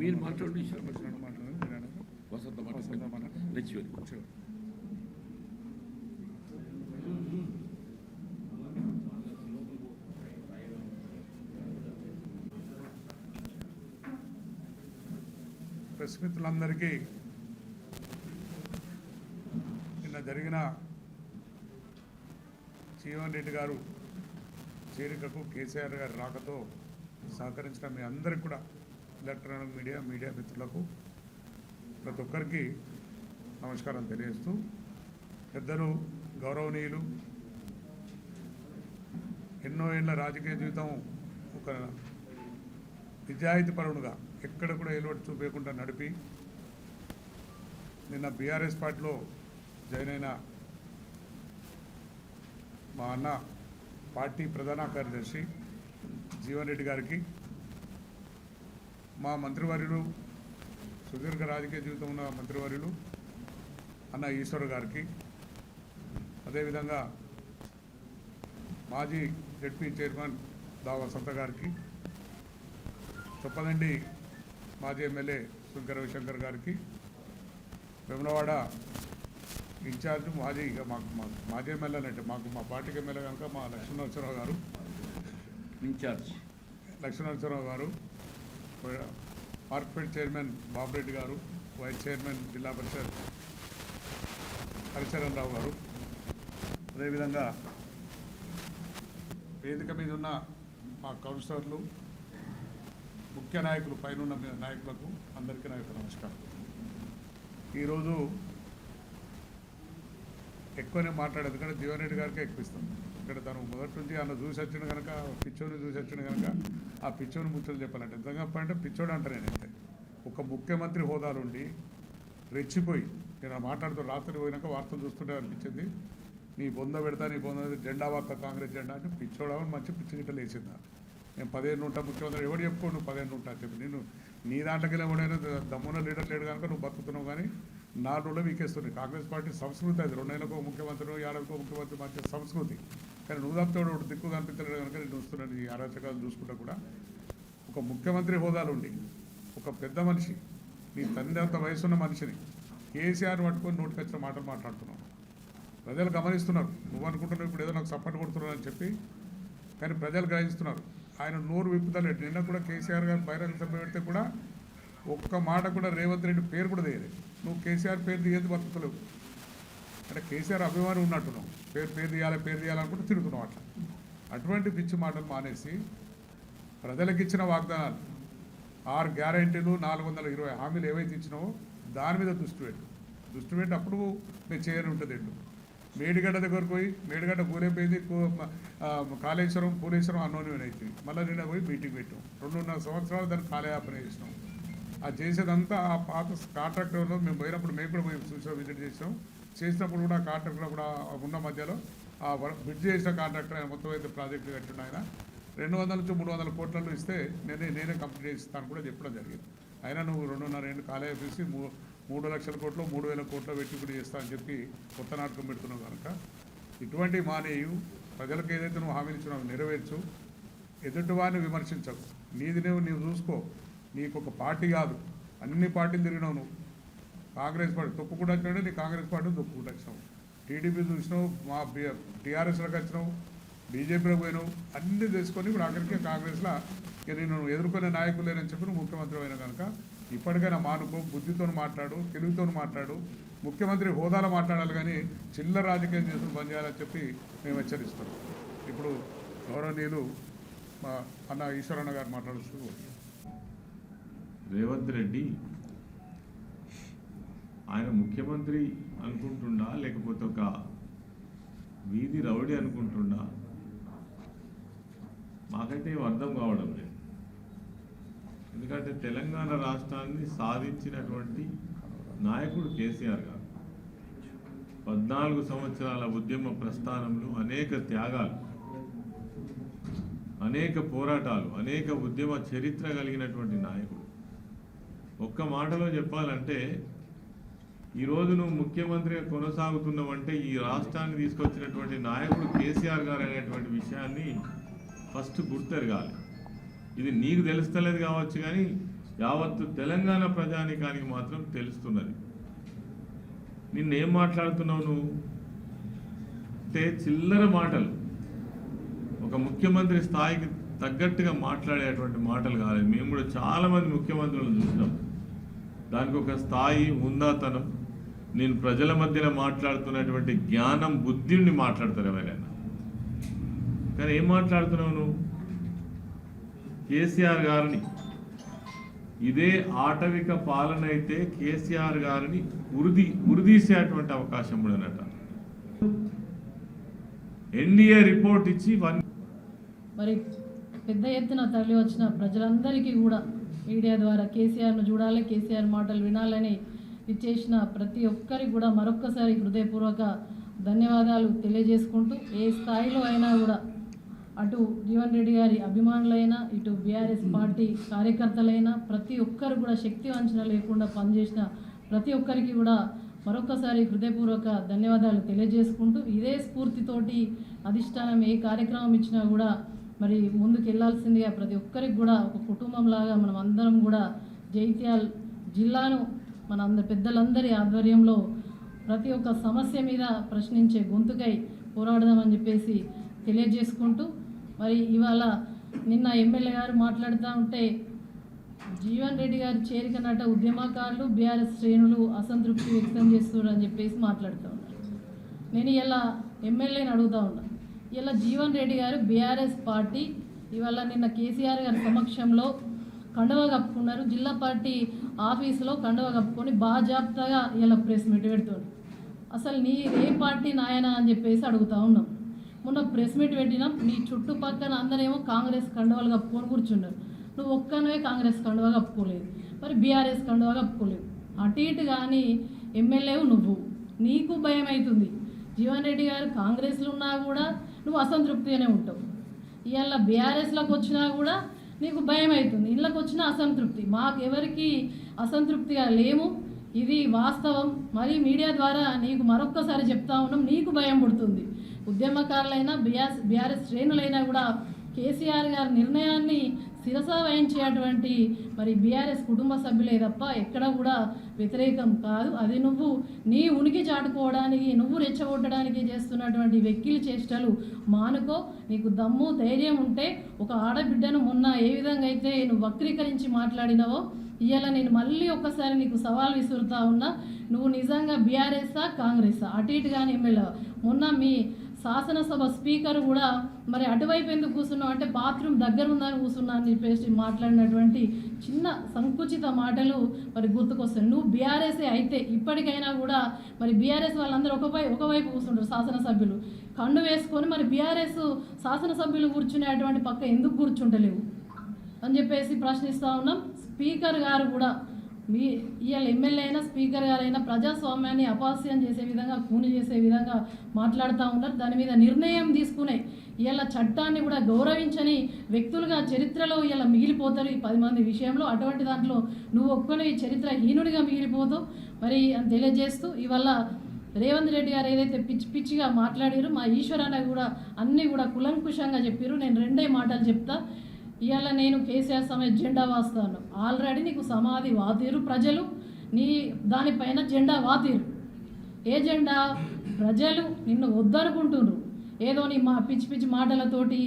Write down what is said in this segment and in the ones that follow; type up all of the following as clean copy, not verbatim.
మీరు మాట్లాడండి వసంత మాట్లాడండి. ప్రెస్ మిత్రులందరికీ నిన్న జరిగిన జీవన్ రెడ్డి గారు చేరికకు కేసీఆర్ గారి రాకతో సహకరించిన మీ అందరికీ కూడా ఎలక్ట్రానిక్ మీడియా మిత్రులకు ప్రతి ఒక్కరికి నమస్కారం తెలియజేస్తూ, పెద్దలు గౌరవనీయులు ఎన్నో ఏళ్ళ రాజకీయ జీవితం ఒక నిజాయితీపరుడుగా ఎక్కడ కూడా ఏలువటి చూపేయకుండా నడిపి నిన్న బీఆర్ఎస్ పార్టీలో జాయిన్ అయిన మా అన్న పార్టీ ప్రధాన కార్యదర్శి జీవన్ రెడ్డి గారికి, మా మంత్రివర్యులు సుదీర్ఘ రాజకీయ జీవితం ఉన్న మంత్రివర్యులు అన్న ఈశ్వర్ గారికి, అదేవిధంగా మాజీ జడ్పీ చైర్మన్ దావా సంత గారికి, చొప్పదండి మాజీ ఎమ్మెల్యే శంకర రవిశంకర్ గారికి, వేములవాడ ఇన్ఛార్జ్ మాజీ మాజీ ఎమ్మెల్యే అంటే మా పార్టీకి ఎమ్మెల్యే కనుక మా లక్ష్మణరావు గారు ఇన్ఛార్జ్ లక్ష్మణరావు గారు, మార్కెట్ చైర్మన్ బాబురెడ్డి గారు, వైస్ చైర్మన్ జిల్లా పరిషత్ హరిచరణ్ రావు గారు, అదేవిధంగా వేదిక మీద ఉన్న మా కౌన్సిలర్లు, ముఖ్య నాయకులు, పైన నాయకులకు అందరికీ నా యొక్క నమస్కారం. ఈరోజు ఎక్కువనే మాట్లాడేది కానీ జీవన్ రెడ్డి గారికి ఎక్కువ ఇస్తాం. ఇక్కడ తను మొదటి నుంచి అన్న చూసి వచ్చిన కనుక పిచ్చోని చూసి వచ్చిన కనుక ఆ పిచ్చోని ముచ్చలు చెప్పాలంటే ఎంత చెప్పాలంటే పిచ్చోడు అంటారు. నేనైతే ఒక ముఖ్యమంత్రి హోదాలుండి రెచ్చిపోయి నేను మాట్లాడుతూ రాత్రి పోయినాక వార్తలు చూస్తుంటే అనిపించింది, నీ బొంద పెడతా, నీ బొంద జెండా వార్త కాంగ్రెస్ జెండా అంటే పిచ్చోడమని మంచి పిచ్చి గిట్టలు వేసిందా. నేను 15 ఉంటా ముఖ్యమంత్రి, ఎవడు చెప్పుకో నువ్వు 15 ఉంటా చెప్పి, నేను నీ దాంట్లోకి ఎవడైనా దమ్మున లీడర్ లేడు కనుక నువ్వు బతుకుతున్నావు. కానీ 4 రోజులు వీకేస్తున్నాయి. కాంగ్రెస్ పార్టీ సంస్కృతి అది, 2 నెలలకు ముఖ్యమంత్రి, ఏడాదికో ముఖ్యమంత్రి మంచి సంస్కృతి. కానీ నువ్వు తప్పుతాడు దిక్కు కనిపించలేడు కనుక నేను వస్తున్నాను. ఈ అరాచకాలు చూసుకుంటా కూడా ఒక ముఖ్యమంత్రి హోదాలు ఉండి ఒక పెద్ద మనిషి, నీ తండ్రి అంత వయసున్న మనిషిని కేసీఆర్ పట్టుకొని నోటికి వచ్చిన మాటలు మాట్లాడుతున్నావు. ప్రజలు గమనిస్తున్నారు. నువ్వు అనుకుంటున్నావు ఇప్పుడు ఏదో నాకు సపోర్ట్ కొడుతున్నావు అని చెప్పి, కానీ ప్రజలు గ్రహిస్తున్నారు. ఆయన నోరు విప్పుతలేడు. నిన్న కూడా కేసీఆర్ గారు బహిరంగ సభ పెడితే కూడా ఒక్క మాట కూడా రేవంత్ రెడ్డి పేరు కూడా తీయలేదు. నువ్వు కేసీఆర్ పేరు తీయదు బతుకుతలేవు అంటే కేసీఆర్ అభిమాని ఉన్నట్టున్నావు. పేరు తీయాలనుకుంటే తిరుగుతున్నావు. అటువంటి పిచ్చి మాటలు మానేసి ప్రజలకు ఇచ్చిన వాగ్దానాలు 6 గ్యారెంటీలు 420 హామీలు ఏవైతే ఇచ్చినావో దాని మీద దృష్టి పెట్టి అప్పుడు నేను చేయని ఉంటుంది. మేడిగడ్డ దగ్గరకు పోయి మేడిగడ్డ కూలైపోయింది, కాళేశ్వరం అన్నోన్యం అవుతుంది. మళ్ళీ నిన్న పోయి మీటింగ్ పెట్టాం. 2.5 సంవత్సరాలు దాన్ని కాలయాపన చేసినాం. అది చేసేదంతా ఆ పాత కాంట్రాక్టర్లో మేము పోయినప్పుడు మేము కూడా పోయి చూసాం, విజిట్ చేసినప్పుడు కూడా కాంట్రాక్టర్ కూడా ఉన్న మధ్యలో ఆ బ్రిడ్జ్ చేసిన కాంట్రాక్టర్ ఆయన మొత్తం అయితే ప్రాజెక్టులు కట్టిన ఆయన 200 నుంచి 300 కోట్లలో ఇస్తే నేనే కంప్లీట్ చేస్తాను కూడా చెప్పడం జరిగింది. అయినా నువ్వు 2.5 ఏళ్ళు కాలేపేసి 3 లక్షల కోట్లు 3,000 కోట్లు పెట్టి ఇప్పుడు చేస్తా అని చెప్పి కొత్త నాటకం పెడుతున్నావు కనుక ఇటువంటి మానేయు. ప్రజలకు ఏదైతే నువ్వు హామీలు ఇచ్చినావు నెరవేర్చు. ఎదుటివాడిని విమర్శించకు. నీది నీవు చూసుకో. నీకు ఒక పార్టీ కాదు, అన్ని పార్టీలు తిరిగినావు. నువ్వు కాంగ్రెస్ పార్టీ తొక్కుకుండా వచ్చినావు, నీ కాంగ్రెస్ పార్టీని తొక్కుకుంటూ వచ్చినావు. టీడీపీ చూసినావు, మా టీఆర్ఎస్లోకి వచ్చినావు, బీజేపీలోకి పోయినావు. అన్నీ తెలుసుకొని ఇప్పుడు ఆఖరికి కాంగ్రెస్లో నేను ఎదుర్కొనే నాయకులు లేనని చెప్పి నువ్వు ముఖ్యమంత్రి అయినా కనుక ఇప్పటికైనా మానుకో. బుద్ధితో మాట్లాడు, తెలుగుతో మాట్లాడు. ముఖ్యమంత్రి హోదాలో మాట్లాడాలి కానీ చిల్లర రాజకీయం చేసుకుని బంద్ చేయాలని చెప్పి మేము హెచ్చరిస్తాం. ఇప్పుడు గౌరవనీయులు మా అన్న ఈశ్వరన్న గారు మాట్లాడుతూ, రేవంత్ రెడ్డి ఆయన ముఖ్యమంత్రి అనుకుంటుండా లేకపోతే ఒక వీధి రౌడీ అనుకుంటుండా మాకైతే ఏం అర్థం కావడం లేదు. ఎందుకంటే తెలంగాణ రాష్ట్రాన్ని సాధించినటువంటి నాయకుడు కేసీఆర్ గారు 14 సంవత్సరాల ఉద్యమ ప్రస్థానంలో అనేక త్యాగాలు, అనేక పోరాటాలు, అనేక ఉద్యమ చరిత్ర కలిగినటువంటి నాయకుడు. ఒక్క మాటలో చెప్పాలంటే ఈరోజు నువ్వు ముఖ్యమంత్రిగా కొనసాగుతున్నావంటే ఈ రాష్ట్రాన్ని తీసుకొచ్చినటువంటి నాయకుడు కేసీఆర్ గారు అనేటువంటి విషయాన్ని ఫస్ట్ గుర్తెరగాలి. ఇది నీకు తెలుస్తలేదు కావచ్చు కానీ యావత్తు తెలంగాణ ప్రజానికానికి మాత్రం తెలుస్తున్నది. నిన్నేం మాట్లాడుతున్నావు నువ్వు అంటే చిల్లర మాటలు, ఒక ముఖ్యమంత్రి స్థాయికి తగ్గట్టుగా మాట్లాడేటువంటి మాటలు కాలేదు. మేము కూడా చాలామంది ముఖ్యమంత్రులను చూసినాం. దానికి ఒక స్థాయి, హుందాతనం, నేను ప్రజల మధ్యన మాట్లాడుతున్నటువంటి జ్ఞానం, బుద్ధిని మాట్లాడతారు ఎవరైనా. కానీ ఏం మాట్లాడుతున్నావు నువ్వు? కేసీఆర్ గారిని, ఇదే ఆటవిక పాలన అయితే కేసీఆర్ గారిని ఉరిదీసేటువంటి అవకాశం ఉండనట. ఎన్డీఏ రిపోర్ట్ ఇచ్చి మరి పెద్ద ఎత్తున తరలి వచ్చిన ప్రజలందరికీ కూడా మీడియా ద్వారా కేసీఆర్ను చూడాలి, కేసీఆర్ మాటలు వినాలని ఇచ్చేసిన ప్రతి ఒక్కరికి కూడా మరొక్కసారి హృదయపూర్వక ధన్యవాదాలు తెలియజేసుకుంటూ, ఏ స్థాయిలో అయినా కూడా అటు జీవన్ రెడ్డి గారి అభిమానులైనా, ఇటు బీఆర్ఎస్ పార్టీ కార్యకర్తలైనా ప్రతి ఒక్కరు కూడా శక్తి వంచన లేకుండా పనిచేసిన ప్రతి ఒక్కరికి కూడా మరొకసారి హృదయపూర్వక ధన్యవాదాలు తెలియజేసుకుంటూ, ఇదే స్ఫూర్తితోటి అధిష్టానం ఏ కార్యక్రమం ఇచ్చినా కూడా మరి ముందుకు వెళ్ళాల్సిందిగా ప్రతి ఒక్కరికి కూడా ఒక కుటుంబంలాగా మనం అందరం కూడా జైత్యాల్ జిల్లాను మన పెద్దలందరి ఆధ్వర్యంలో ప్రతి ఒక్క సమస్య మీద ప్రశ్నించే గొంతుకై పోరాడదామని చెప్పేసి తెలియజేసుకుంటూ, మరి ఇవాళ నిన్న ఎమ్మెల్యే గారు మాట్లాడుతూ ఉంటే జీవన్ రెడ్డి గారి చేరికనట ఉద్యమకారులు, బీఆర్ఎస్ శ్రేణులు అసంతృప్తి వ్యక్తం చేస్తున్నారని చెప్పేసి మాట్లాడుతూ ఉన్నారు. నేను ఇలా ఎమ్మెల్యేని అడుగుతూ ఉన్నా, ఇలా జీవన్ రెడ్డి గారు బీఆర్ఎస్ పార్టీ ఇవాళ నిన్న కేసీఆర్ గారి సమక్షంలో కండువా కప్పుకున్నారు. జిల్లా పార్టీ ఆఫీసులో కండువా కప్పుకొని బాజాప్తాగా ఇలా ప్రెస్ మీట్ పెడుతుంది. అసలు నీ ఏ పార్టీ నాయనా అని చెప్పేసి అడుగుతూ ఉన్నాం. మొన్న ప్రెస్ మీట్ పెట్టినాం, నీ చుట్టుపక్కల అందరేమో కాంగ్రెస్ కండువాలు కప్పుకొని కూర్చున్నారు. నువ్వు ఒక్కనవే కాంగ్రెస్ కండువా కప్పుకోలేదు, మరి బీఆర్ఎస్ కండువా కప్పుకోలేదు. అటు ఇటు కానీ ఎమ్మెల్యేవు నువ్వు, నీకు భయం అవుతుంది. జీవన్ రెడ్డి గారు కాంగ్రెస్లో ఉన్నా కూడా నువ్వు అసంతృప్తిగానే ఉంటావు. ఇవాళ బీఆర్ఎస్లోకి వచ్చినా కూడా నీకు భయం అవుతుంది, ఇళ్ళకి వచ్చిన అసంతృప్తి. మాకెవరికి అసంతృప్తిగా లేము, ఇది వాస్తవం. మరి మీడియా ద్వారా నీకు మరొక్కసారి చెప్తా ఉన్నాం, నీకు భయం పుడుతుంది. ఉద్యమకారులైనా బీఆర్ఎస్ శ్రేణులైనా కూడా కేసీఆర్ గారి నిర్ణయాన్ని శిరస వహించేటువంటి మరి బీఆర్ఎస్ కుటుంబ సభ్యులే తప్ప ఎక్కడ కూడా వ్యతిరేకం కాదు. అది నువ్వు నీ ఉనికి చాటుకోవడానికి, నువ్వు రెచ్చగొట్టడానికి చేస్తున్నటువంటి వెక్కిలి చేష్టలు మానుకో. నీకు దమ్ము ధైర్యం ఉంటే ఒక ఆడబిడ్డను మొన్న ఏ విధంగా అయితే నువ్వు వక్రీకరించి మాట్లాడినావో ఇవాళ నేను మళ్ళీ ఒక్కసారి నీకు సవాల్ విసురుతా ఉన్నా. నువ్వు నిజంగా బీఆర్ఎస్సా కాంగ్రెస్సా? అటు ఇటు కానీ ఎమ్మెల్యే మొన్న మీ శాసనసభ స్పీకర్ కూడా మరి అటువైపు ఎందుకు కూర్చున్నావు అంటే బాత్రూమ్ దగ్గర ఉందని కూర్చున్నా అని చెప్పేసి మాట్లాడినటువంటి చిన్న సంకుచిత మాటలు మరి గుర్తుకొస్తాయి. నువ్వు బీఆర్ఎస్ఏ అయితే ఇప్పటికైనా కూడా మరి బీఆర్ఎస్ వాళ్ళందరూ ఒకవైపు కూర్చుంటారు శాసనసభ్యులు కండు వేసుకొని, మరి బీఆర్ఎస్ శాసనసభ్యులు కూర్చునేటువంటి పక్క ఎందుకు కూర్చుంటలేవు అని చెప్పేసి ప్రశ్నిస్తూ ఉన్నాం. స్పీకర్ గారు కూడా ఇవాళ ఎమ్మెల్యే అయినా స్పీకర్ గారైనా ప్రజాస్వామ్యాన్ని అపహాస్యం చేసే విధంగా, కూని చేసే విధంగా మాట్లాడుతూ ఉన్నారు. దాని మీద నిర్ణయం తీసుకునే ఇవాళ చట్టాన్ని కూడా గౌరవించని వ్యక్తులుగా చరిత్రలో ఇలా మిగిలిపోతారు ఈ 10 మంది విషయంలో. అటువంటి దాంట్లో నువ్వు ఒక్కనే చరిత్రహీనుడిగా మిగిలిపోతావు మరి అని తెలియజేస్తూ, ఇవాళ రేవంత్ రెడ్డి గారు ఏదైతే పిచ్చిగా మాట్లాడారో మా ఈశ్వరాన్ని కూడా అన్నీ కూడా కులంకుశంగా చెప్పారు. నేను 2 మాటలు చెప్తా. ఇవాళ నేను కేసీఆర్ సమేత జెండా వాస్తాను. ఆల్రెడీ నీకు సమాధి వాతీరు ప్రజలు, నీ దానిపైన జెండా వాతీరు. ఏ జెండా? ప్రజలు నిన్ను వద్దనుకుంటున్నారు. ఏదో నీ పిచ్చి మాటలతోటి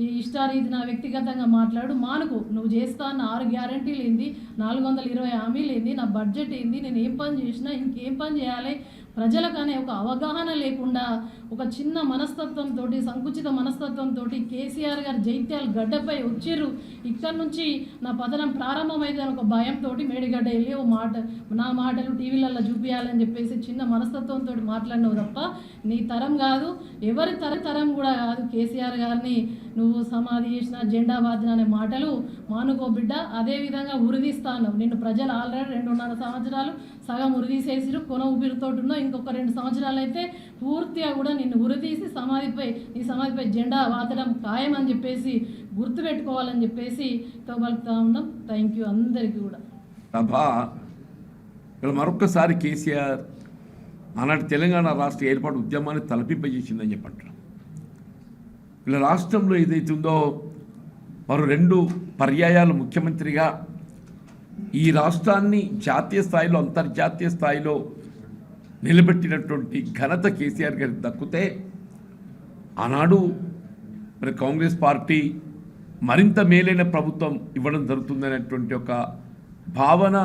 ఈ ఇష్టారీతిన వ్యక్తిగతంగా మానుకో. నువ్వు చేస్తా అన్న 6 గ్యారంటీలు ఏంది, 420 హామీలు ఏంది, నా బడ్జెట్ ఏంది, నేను ఏం పని చేసినా ఇంకేం పని చేయాలి, ప్రజలకనే ఒక అవగాహన లేకుండా ఒక చిన్న మనస్తత్వంతో, సంకుచిత మనస్తత్వంతో కేసీఆర్ గారు జైత్యాల గడ్డపై వచ్చిర్రు. ఇక్కడ నుంచి నా పతనం ప్రారంభమైంది అని ఒక భయంతో మేడిగడ్డ వెళ్ళి నా మాటలు టీవీలలో చూపించాలని చెప్పేసి చిన్న మనస్తత్వంతో మాట్లాడినావు తప్ప నీ తరం కాదు, ఎవరి తరం కూడా కాదు. కేసీఆర్ గారిని నువ్వు సమాధి చేసిన జెండా బాధ్యత అనే మాటలు మానుకో బిడ్డ. అదేవిధంగా ఉరిదీస్తా అన్నావు. నిన్ను ప్రజలు ఆల్రెడీ 2.5 సంవత్సరాలు సగం ఉరిదీసేసిరు, కొన ఊపిరితోటి ఇంకొక 2 సంవత్సరాలు అయితే పూర్తిగా కూడా నిన్ను ఉరిదీసి నీ సమాధిపై జెండా వాతడం ఖాయం అని చెప్పేసి గుర్తుపెట్టుకోవాలని చెప్పేసి పలుకుతా ఉన్నాం. థ్యాంక్ యూ అందరికీ కూడా. సభ ఇక్కడ మరొక్కసారి కేసీఆర్ ఆనాటి తెలంగాణ రాష్ట్ర ఏర్పాటు ఉద్యమాన్ని తలపింపజేసిందని చెప్పంటారు. ఇలా రాష్ట్రంలో ఏదైతే ఉందో మరో 2 పర్యాయాలు ముఖ్యమంత్రిగా ఈ రాష్ట్రాన్ని జాతీయ స్థాయిలో అంతర్జాతీయ స్థాయిలో నిలబెట్టినటువంటి ఘనత కేసీఆర్ గారికి దక్కితే ఆనాడు మరి కాంగ్రెస్ పార్టీ మరింత మేలైన ప్రభుత్వం ఇవ్వడం జరుగుతుందనేటువంటి ఒక భావన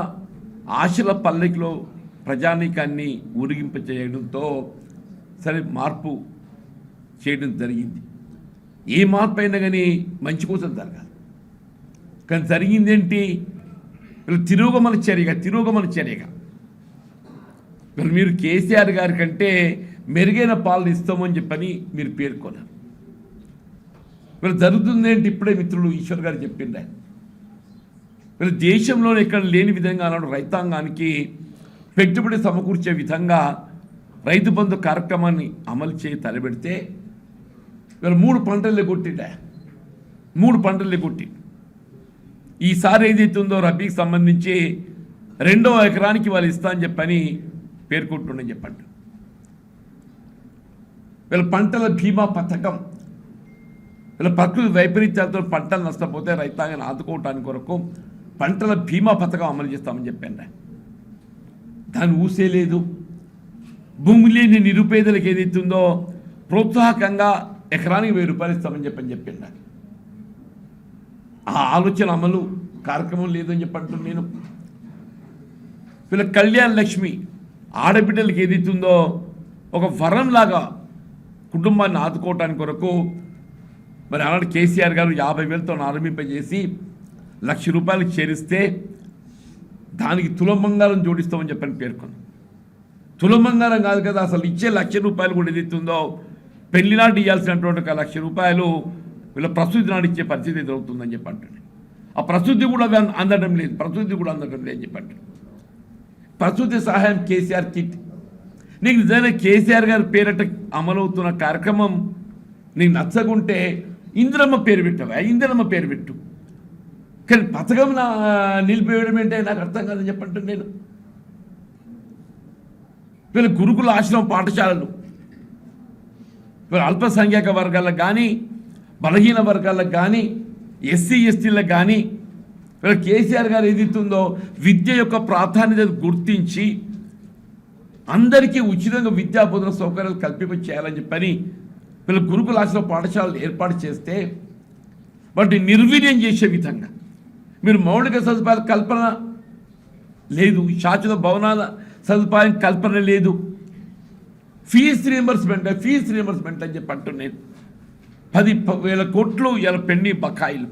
ఆశల పల్లకిలో ప్రజానీకాన్ని ఊరిగింపచేయడంతో సరే మార్పు చేయడం జరిగింది. ఏ మార్పు అయినా కానీ మంచి కోసం జరగాలి. కానీ జరిగిందేంటి? తిరోగమన చర్యగా మరి మీరు కేసీఆర్ గారి కంటే మెరుగైన పాలన ఇస్తామని చెప్పని మీరు పేర్కొన్నారు. మరి జరుగుతుందేంటి? ఇప్పుడే మిత్రులు ఈశ్వర్ గారు చెప్పిండే మరి దేశంలోనే ఇక్కడ లేని విధంగా అన్నాడు రైతాంగానికి పెట్టుబడి సమకూర్చే విధంగా రైతు బంధు కార్యక్రమాన్ని అమలు చేయి తలబెడితే వీళ్ళు 3 పంటలే కొట్టిండే 3 పంటలే కొట్టి ఈసారి ఏదైతుందో రబీకి సంబంధించి 2వ ఎకరానికి వాళ్ళు ఇస్తా అని చెప్పని పేర్కొంటుండని చెప్పండి. వీళ్ళ పంటల బీమా పథకం వీళ్ళ ప్రకృతి వైపరీత్యాలతో పంటలు నష్టపోతే రైతాంగాన్ని ఆదుకోవటానికి కొరకు పంటల బీమా పథకం అమలు చేస్తామని చెప్పండి. దాన్ని ఊసేలేదు. భూమి లేని నిరుపేదలకు ఏదైతుందో ప్రోత్సాహకంగా ఎకరానికి 1000 రూపాయలు ఇస్తామని చెప్పిండ. ఆ ఆలోచన అమలు కార్యక్రమం లేదని చెప్పంటు నేను. వీళ్ళ కళ్యాణ లక్ష్మి ఆడబిడ్డలకి ఏదైతుందో ఒక వరంలాగా కుటుంబాన్ని ఆదుకోవటానికి కొరకు మరి ఆనాడు కేసీఆర్ గారు 50,000తో ఆరంభింపజేసి 1,00,000 రూపాయలకు చేరిస్తే దానికి తులం బంగారం జోడిస్తామని చెప్పని పేర్కొన్నాను. తులం బంగారం కాదు కదా, అసలు ఇచ్చే 1,00,000 రూపాయలు కూడా ఏదైతుందో పెళ్లి నాటి ఇవ్వాల్సినటువంటి 1,00,000 రూపాయలు వీళ్ళ ప్రసూతి నాడు ఇచ్చే పరిస్థితి ఎదురవుతుందని చెప్పి అంటుంది. ఆ ప్రసూతి కూడా అందడం లేదు అని చెప్పండి. ప్రసూతి సహాయం కేసీఆర్ కిట్ నీకు నిజంగా కేసీఆర్ గారి పేరట అమలవుతున్న కార్యక్రమం నీకు నచ్చకుంటే ఇందిరమ్మ పేరు పెట్టు. కానీ పథకం నిలిపివేయడం ఏంటే నాకు అర్థం కాదని చెప్పండి. నేను వీళ్ళ గురుకుల ఆశ్రమ పాఠశాలలు వీళ్ళ అల్పసంఖ్యాక వర్గాలకు కానీ బలహీన వర్గాలకు కానీ ఎస్సీ ఎస్టీలకు కానీ వీళ్ళ కేసీఆర్ గారు ఏదైతుందో విద్య యొక్క ప్రాధాన్యత గుర్తించి అందరికీ ఉచితంగా విద్యా బోధన సౌకర్యాలు కల్పించేయాలని చెప్పని వీళ్ళ గురుకుల ఆశ్రమ పాఠశాలలు ఏర్పాటు చేస్తే వాటిని నిర్వీర్యం చేసే విధంగా మీరు మౌలిక సదుపాయాల కల్పన లేదు, శాశ్వత భవనాల సదుపాయం కల్పన లేదు, ఫీజు రీయింబర్స్మెంట్ అని చెప్పి అంటున్నాను. 10,000 కోట్లు ఇలా పెండి బకాయిలు.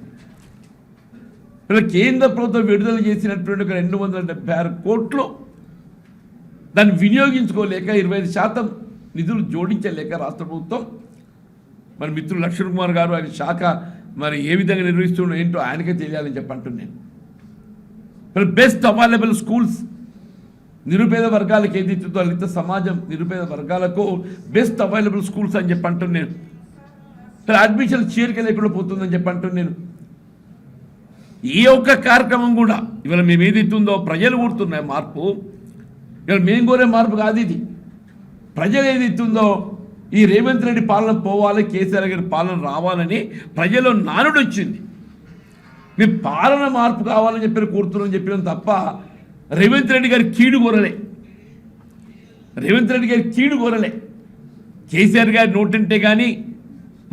ఇలా కేంద్ర ప్రభుత్వం విడుదల చేసినటువంటి 276 కోట్లు దాన్ని వినియోగించుకోలేక 25% నిధులు జోడించలేక రాష్ట్ర ప్రభుత్వం మరి మిత్రులు లక్ష్మణ్ కుమార్ గారు ఆయన శాఖ మరి ఏ విధంగా నిర్వహిస్తుండో ఏంటో ఆయనకే తెలియాలని చెప్పి అంటున్నాను. మరి బెస్ట్ అవైలబుల్ స్కూల్స్ నిరుపేద వర్గాలకు ఏదైతే దళిత సమాజం నిరుపేద వర్గాలకు బెస్ట్ అవైలబుల్ స్కూల్స్ అని చెప్పి అంటున్నాను. అడ్మిషన్ చేరిక లేకుండా పోతుందని చెప్పి అంటున్నాను. ఏ ఒక్క కార్యక్రమం కూడా ఇవాళ మేము ఏదైతుందో ప్రజలు కోరుతున్నాయి మార్పు. ఇవాళ మేము కోరే మార్పు కాదు ఇది. ప్రజలు ఏదైతుందో ఈ రేవంత్ రెడ్డి పాలన పోవాలి, కేసీఆర్ గారి పాలన రావాలని ప్రజల్లో నానుడు వచ్చింది. మేము పాలన మార్పు కావాలని చెప్పి కోరుతున్నామని చెప్పినాం తప్ప రేవంత్ రెడ్డి గారి కీడు కోరలే. కేసీఆర్ గారి నోటంటే కానీ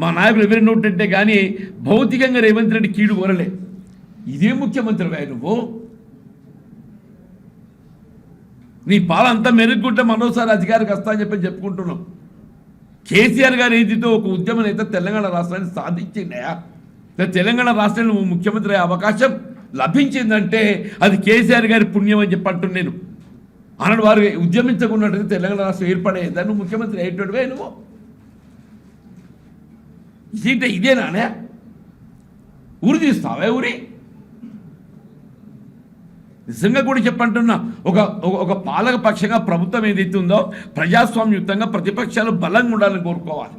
మా నాయకులు ఎవరి నోటంటే కానీ భౌతికంగా రేవంత్ రెడ్డి కీడు కోరలే. ఇదే ముఖ్యమంత్రి నువ్వు నీ పాలన అంతా మెరుగుకుంటే మరోసారి అధికారికి వస్తా అని చెప్పి చెప్పుకుంటున్నాం. కేసీఆర్ గారు ఏదితో ఒక ఉద్యమం అయితే తెలంగాణ రాష్ట్రాన్ని సాధించిందయా, తెలంగాణ రాష్ట్రాన్ని ముఖ్యమంత్రి అయ్యే అవకాశం లభించిందంటే అది కేసీఆర్ గారి పుణ్యం అని చెప్పి అంటున్నాను. అన్నాడు వారు ఉద్యమించకున్నట్టు తెలంగాణ రాష్ట్రం ఏర్పడేదా, నువ్వు ముఖ్యమంత్రి అయ్యేటోడివే. నువ్వు ఇదేనానే ఊరి తీస్తావే ఊరి నిజంగా కూడా చెప్పంటున్నా. ఒక పాలక పక్షంగా ప్రభుత్వం ఏదైతే ఉందో ప్రజాస్వామ్యయుతంగా ప్రతిపక్షాలు బలంగా ఉండాలని కోరుకోవాలి.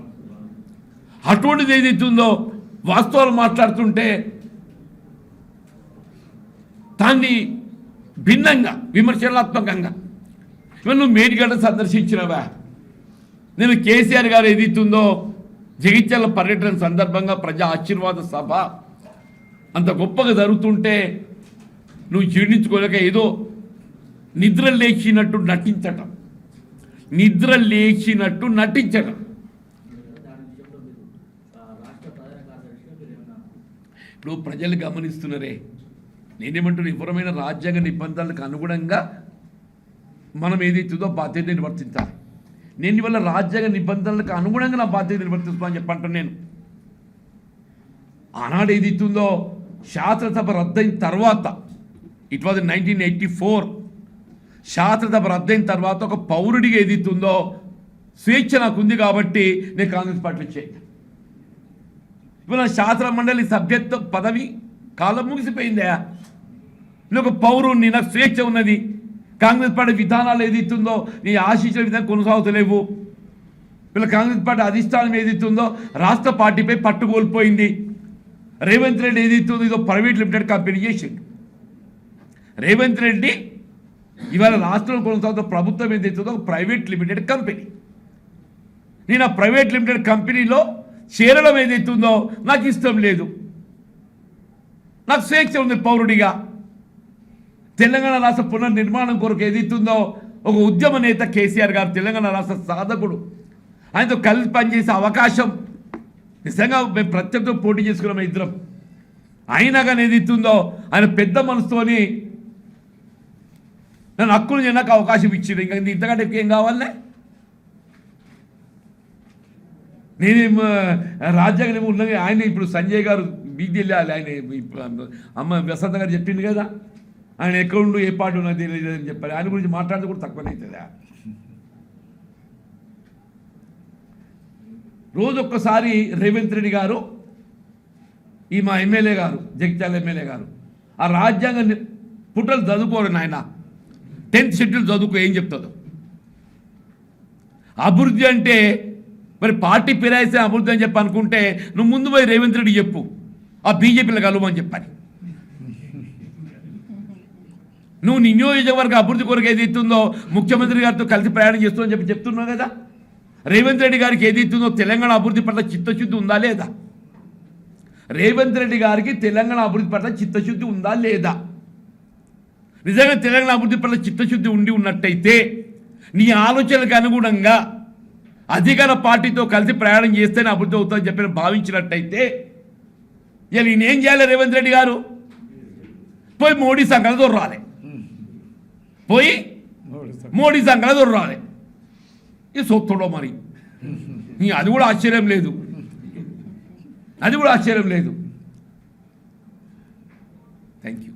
అటువంటిది ఏదైతే ఉందో వాస్తవాలు మాట్లాడుతుంటే దాన్ని భిన్నంగా విమర్శనాత్మకంగా నువ్వు మేడిగడ్డ సందర్శించినవా? నేను కేసీఆర్ గారు ఏదైతుందో జగిత్యాల పర్యటన సందర్భంగా ప్రజా ఆశీర్వాద సభ అంత గొప్పగా జరుగుతుంటే నువ్వు జీర్ణించుకోలేక ఏదో నిద్ర లేచినట్టు నటించటం, నిద్ర లేచినట్టు నటించటం. ఇప్పుడు ప్రజలు గమనిస్తున్నారే, నేనేమంటున్నా, వివరమైన రాజ్యాంగ నిబంధనలకు అనుగుణంగా మనం ఏదైతుందో బాధ్యత నిర్వర్తించాలి. నేను ఇవాళ రాజ్యాంగ నిబంధనలకు అనుగుణంగా నా బాధ్యత నిర్వర్తిస్తున్నాను చెప్పంటాను. నేను ఆనాడు ఏదైతుందో శాసనసభ రద్దయిన తర్వాత, ఇట్ వాజ్ 1984, శాసనసభ రద్దయిన తర్వాత ఒక పౌరుడిగా ఏదైతుందో స్వేచ్ఛ నాకు ఉంది కాబట్టి నేను కాంగ్రెస్ పార్టీలో చేయాలి. ఇవాళ శాసన మండలి సభ్యత్వ పదవి కాలం ముగిసిపోయిందా? నేను ఒక పౌరుణ్ణి, నాకు స్వేచ్ఛ ఉన్నది. కాంగ్రెస్ పార్టీ విధానాలు ఏదైతుందో నీ ఆశించిన విధంగా కొనసాగుతలేవు. వీళ్ళ కాంగ్రెస్ పార్టీ అధిష్టానం ఏదైతుందో రాష్ట్ర పార్టీపై పట్టు కోల్పోయింది. రేవంత్ రెడ్డి ఏదైతుందో ఇదో ప్రైవేట్ లిమిటెడ్ కంపెనీ చేసిండు. రేవంత్ రెడ్డి ఇవాళ రాష్ట్రంలో కొనసాగుతున్న ప్రభుత్వం ఏదైతుందో ఒక ప్రైవేట్ లిమిటెడ్ కంపెనీ. నేను ఆ ప్రైవేట్ లిమిటెడ్ కంపెనీలో చేరడం ఏదైతుందో నాకు ఇష్టం లేదు. నాకు స్వేచ్ఛ ఉంది పౌరుడిగా. తెలంగాణ రాష్ట్ర పునర్నిర్మాణం కొరకు ఏదైతుందో ఒక ఉద్యమ నేత కేసీఆర్ గారు, తెలంగాణ రాష్ట్ర సాధకుడు, ఆయనతో కలిసి పనిచేసే అవకాశం నిజంగా మేము ప్రత్యర్థితో పోటీ చేసుకున్నాం ఇద్దరం. అయినా కానీ ఏదైతుందో ఆయన పెద్ద మనసుతోని నన్ను హక్కులు చేయడానికి అవకాశం ఇచ్చిండు. ఇంకా ఇంతకంటే ఏం కావాలనే? నేనేం రాజ్యాంగం ఉన్నది. ఆయన ఇప్పుడు సంజయ్ గారు బీజీ వెళ్ళాలి. ఆయన అమ్మ వసంత గారు చెప్పింది కదా, ఆయన ఎక్కడుండు ఏ పార్టీ ఉన్నది తెలియదు అని చెప్పారు. ఆయన గురించి మాట్లాడితే కూడా తక్కువనవుతుందా? రోజు ఒక్కసారి రేవంత్ రెడ్డి గారు, ఈ మా ఎమ్మెల్యే గారు, జగిత్యాల ఎమ్మెల్యే గారు, ఆ రాజ్యాంగ పుటలు చదువుకోరు నాయన. 10th షెడ్యూల్ చదువుకో ఏం చెప్తుందో. అభివృద్ధి అంటే మరి పార్టీ పిరాయిస్తే అభివృద్ధి అని చెప్పి అనుకుంటే నువ్వు ముందు పోయి రేవంత్ రెడ్డి చెప్పు, ఆ బీజేపీలో కలవమని చెప్పని. నువ్వు నీ నియోజకవర్గ అభివృద్ధి కొరకు ఏదైతుందో ముఖ్యమంత్రి గారితో కలిసి ప్రయాణం చేస్తూ అని చెప్పి చెప్తున్నావు కదా. రేవంత్ రెడ్డి గారికి ఏదైతుందో తెలంగాణ అభివృద్ధి పట్ల చిత్తశుద్ధి ఉందా లేదా? రేవంత్ రెడ్డి గారికి తెలంగాణ అభివృద్ధి పట్ల చిత్తశుద్ధి ఉందా లేదా? నిజంగా తెలంగాణ అభివృద్ధి పట్ల చిత్తశుద్ధి ఉండి ఉన్నట్టయితే నీ ఆలోచనలకు అనుగుణంగా అధికార పార్టీతో కలిసి ప్రయాణం చేస్తేనే అభివృద్ధి అవుతుందని చెప్పి భావించినట్టయితే ఇలా నేనేం చేయాలి? రేవంత్ రెడ్డి గారు పోయి మోడీ సంఘాలు దొర్రాలి, పోయి మోడీ సంఘాలు దొర్రాలి. ఇది సొత్తుడో మరి, అది కూడా ఆశ్చర్యం లేదు, అది కూడా ఆశ్చర్యం లేదు. Thank you.